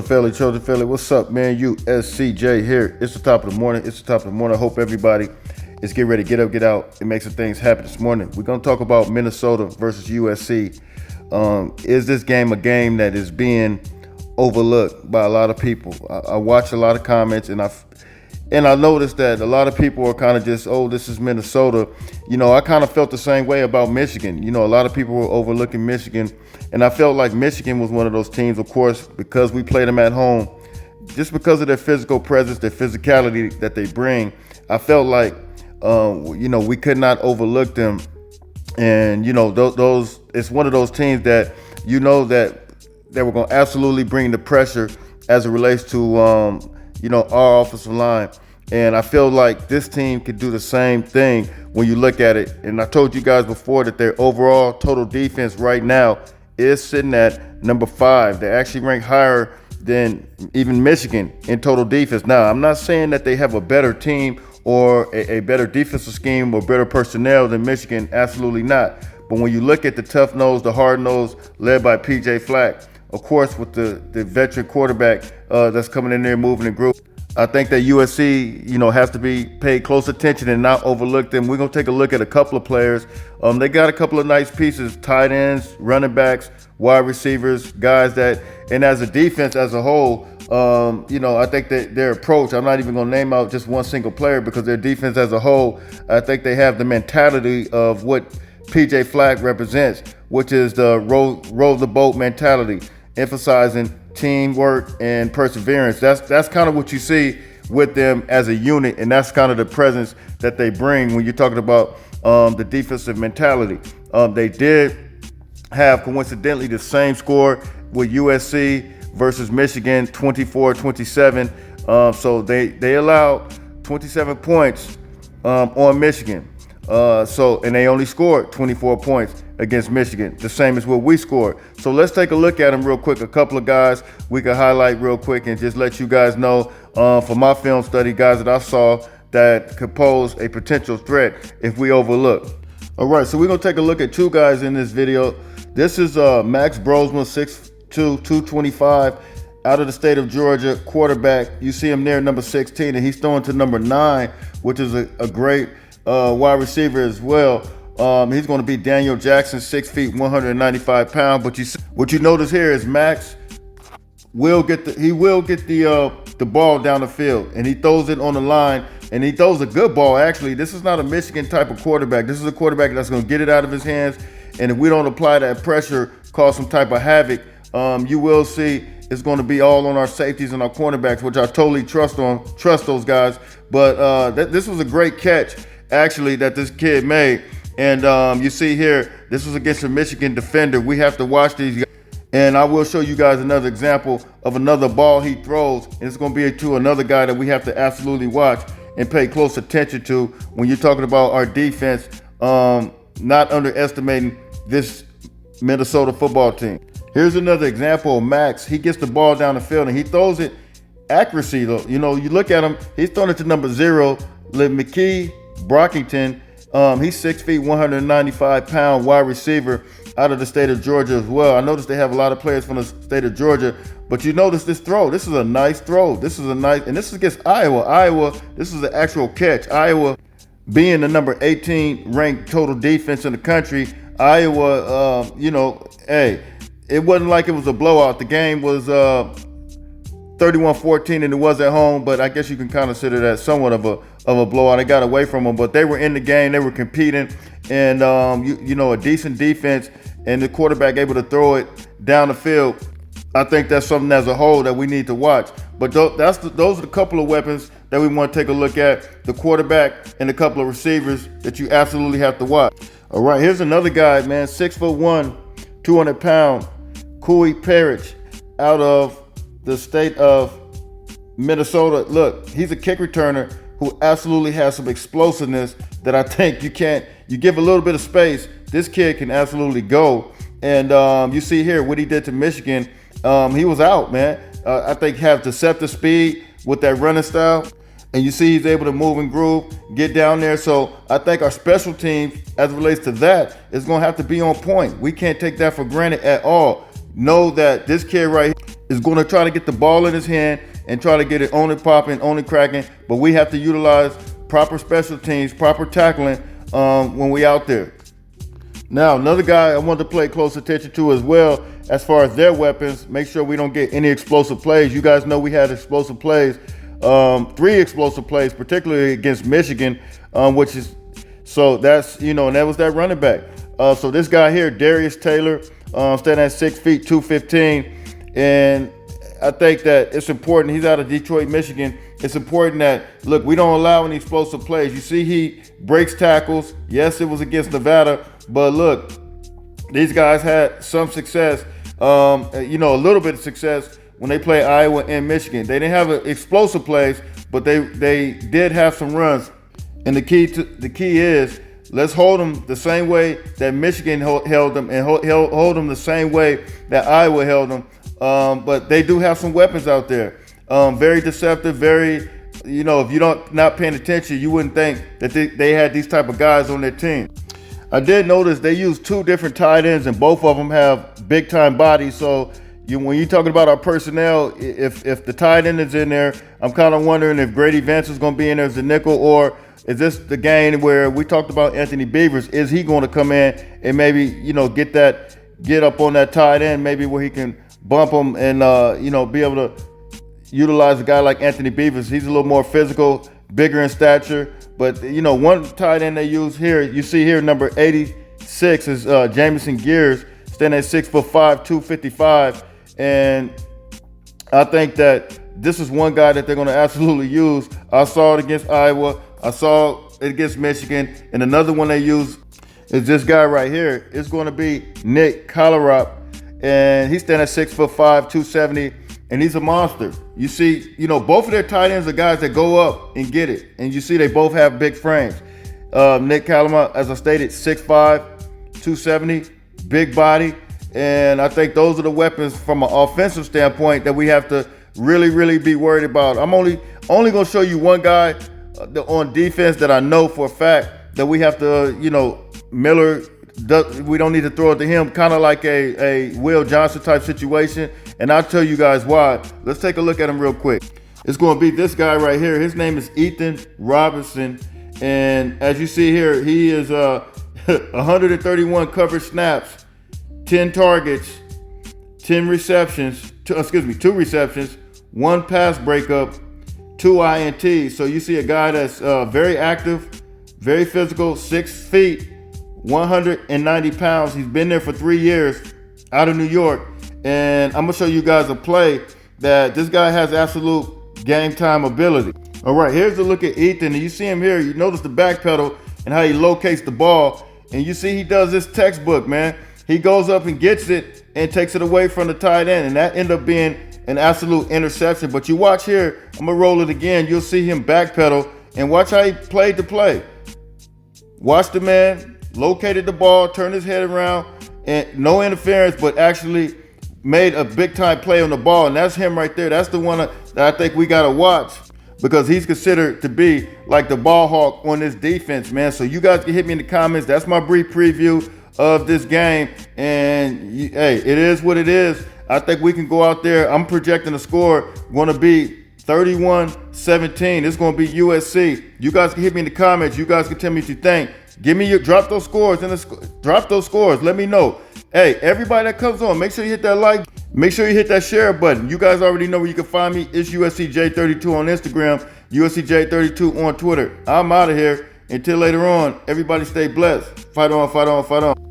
Trojan Philly, what's up, man? USCJ here. It's the top of the morning. I hope everybody is getting ready to get up, get out, and make some things happen this morning. We're going to talk about Minnesota versus USC. Is this game a game that is being overlooked by a lot of people? I watch a lot of comments, and I noticed that a lot of people are kind of just, oh, this is Minnesota. I kind of felt the same way about Michigan. A lot of people were overlooking Michigan, and I felt like Michigan was one of those teams, of course, because we played them at home, just because of their physical presence, their physicality that they bring. I felt like, we could not overlook them. And, those it's one of those teams that, that they were going to absolutely bring the pressure as it relates to, our offensive line. And I feel like this team could do the same thing when you look at it. And I told you guys before that their overall total defense right now is sitting at number 5. They're actually ranked higher than even Michigan in total defense. Now, I'm not saying that they have a better team or a better defensive scheme or better personnel than Michigan. Absolutely not. But when you look at the tough nose, the hard nose led by PJ Flack, of course, with the veteran quarterback that's coming in there moving the group, I think that USC, has to be paid close attention and not overlook them. We're going to take a look at a couple of players. They got a couple of nice pieces, tight ends, running backs, wide receivers, guys that, and as a defense as a whole, I think that their approach, I'm not even going to name out just one single player because their defense as a whole, I think they have the mentality of what PJ Flack represents, which is the roll the boat mentality, emphasizing teamwork and perseverance. That's kind of what you see with them as a unit, and that's kind of the presence that they bring when you're talking about the defensive mentality. They did have coincidentally the same score with USC versus Michigan, 24-27. So they allowed 27 points on Michigan. And they only scored 24 points against Michigan, the same as what we scored. So let's take a look at them real quick. A couple of guys we could highlight real quick and just let you guys know for my film study, guys that I saw that could pose a potential threat if we overlook. All right, so we're going to take a look at two guys in this video. This is Max Brosman, 6'2", 225, out of the state of Georgia, quarterback. You see him there, number 16, and he's throwing to number 9, which is a great wide receiver as well. He's going to be Daniel Jackson, 6 feet, 195 pounds. But what you notice here is Max will get the ball down the field, and he throws it on the line, and he throws a good ball. Actually, this is not a Michigan type of quarterback. This is a quarterback that's going to get it out of his hands, and if we don't apply that pressure, cause some type of havoc, you will see it's going to be all on our safeties and our cornerbacks, which I totally trust those guys. But this was a great catch, actually, that this kid made. And you see here, this was against a Michigan defender. We have to watch these guys. And I will show you guys another example of another ball he throws. And it's going to be to another guy that we have to absolutely watch and pay close attention to when you're talking about our defense, not underestimating this Minnesota football team. Here's another example of Max. He gets the ball down the field and he throws it accuracy, though. You look at him, he's throwing it to number 0, McKee Brockington. He's 6 feet, 195 pound wide receiver out of the state of Georgia as well. I noticed they have a lot of players from the state of Georgia, but you notice this throw. This is a nice throw. And this is against Iowa. This is the actual catch. Iowa being the number 18 ranked total defense in the country. Iowa, it wasn't like it was a blowout. The game was 31-14 and it was at home, but I guess you can kind of consider that somewhat of a blowout. They got away from them, but they were in the game, they were competing, and a decent defense and the quarterback able to throw it down the field. I think that's something as a whole that we need to watch. But those are the couple of weapons that we want to take a look at, the quarterback and a couple of receivers that you absolutely have to watch. All right, here's another guy, man, 6'1", 200 pound, Kui Parrish, out of the state of Minnesota. Look, he's a kick returner who absolutely has some explosiveness that I think you give a little bit of space, this kid can absolutely go. And you see here what he did to Michigan. He was out, man. I think have deceptive speed with that running style. And you see he's able to move and groove, get down there. So I think our special teams, as it relates to that, is going to have to be on point. We can't take that for granted at all. know that this kid right here is going to try to get the ball in his hand and try to get it only popping, only cracking. But we have to utilize proper special teams, proper tackling when we out there. Now, another guy I want to pay close attention to as well, as far as their weapons, make sure we don't get any explosive plays. You guys know we had explosive plays, 3 explosive plays, particularly against Michigan, which is, so that's, and that was that running back. So this guy here, Darius Taylor, standing at 6 feet, 215. And I think that it's important. He's out of Detroit, Michigan. It's important that, look, we don't allow any explosive plays. You see he breaks tackles. Yes, it was against Nevada, but look, these guys had some success, a little bit of success when they played Iowa and Michigan. They didn't have explosive plays, but they did have some runs. And the key is, let's hold them the same way that Michigan held them, and hold them the same way that Iowa held them. But they do have some weapons out there. Very deceptive, very, if you're not paying attention, you wouldn't think that they had these type of guys on their team. I did notice they use 2 different tight ends, and both of them have big time bodies. So when you're talking about our personnel, if the tight end is in there, I'm kind of wondering if Grady Vance is going to be in there as the nickel, or is this the game where we talked about Anthony Beavers? Is he going to come in and maybe, get up on that tight end, maybe where he can bump him and, be able to utilize a guy like Anthony Beavers. He's a little more physical, bigger in stature. But, one tight end they use here, you see here, number 86 is Jamison Gears, standing at 6'5", 255. And I think that this is one guy that they're going to absolutely use. I saw it against Iowa. I saw it against Michigan. And another one they use is this guy right here. It's going to be Nick Collarop. And he's standing at 6'5", 270. And he's a monster. You see, both of their tight ends are guys that go up and get it. And you see they both have big frames. Nick Collarop, as I stated, 6'5", 270, big body. And I think those are the weapons from an offensive standpoint that we have to really, really be worried about. I'm only going to show you one guy on defense that I know for a fact that we have to, Miller, we don't need to throw it to him, kind of like a Will Johnson type situation. And I'll tell you guys why. Let's take a look at him real quick. It's going to be this guy right here. His name is Ethan Robinson. And as you see here, he is 131 covered snaps, 10 targets, 2 receptions, 1 pass breakup, 2 INTs. So you see a guy that's very active, very physical, 6 feet, 190 pounds. He's been there for 3 years out of New York. And I'm going to show you guys a play that this guy has absolute game time ability. All right, here's a look at Ethan. And you see him here. You notice the back pedal and how he locates the ball. And you see he does this textbook, man. He goes up and gets it and takes it away from the tight end. And that ended up being an absolute interception. But you watch here. I'm going to roll it again. You'll see him backpedal. And watch how he played the play. Watch the man, located the ball, turned his head around, and no interference, but actually made a big time play on the ball. And that's him right there. That's the one that I think we got to watch, because he's considered to be like the ball hawk on this defense, man. So you guys can hit me in the comments. That's my brief preview of this game. And hey, it is what it is. I think we can go out there. I'm projecting the score going to be 31-17. It's going to be USC. You guys can hit me in the comments. You guys can tell me what you think. Drop those scores drop those scores. Let me know. Hey, everybody that comes on, make sure you hit that like. Make sure you hit that share button. You guys already know where you can find me. It's USCJ32 on Instagram, USCJ32 on Twitter. I'm out of here. Until later on, everybody stay blessed. Fight on, fight on, fight on.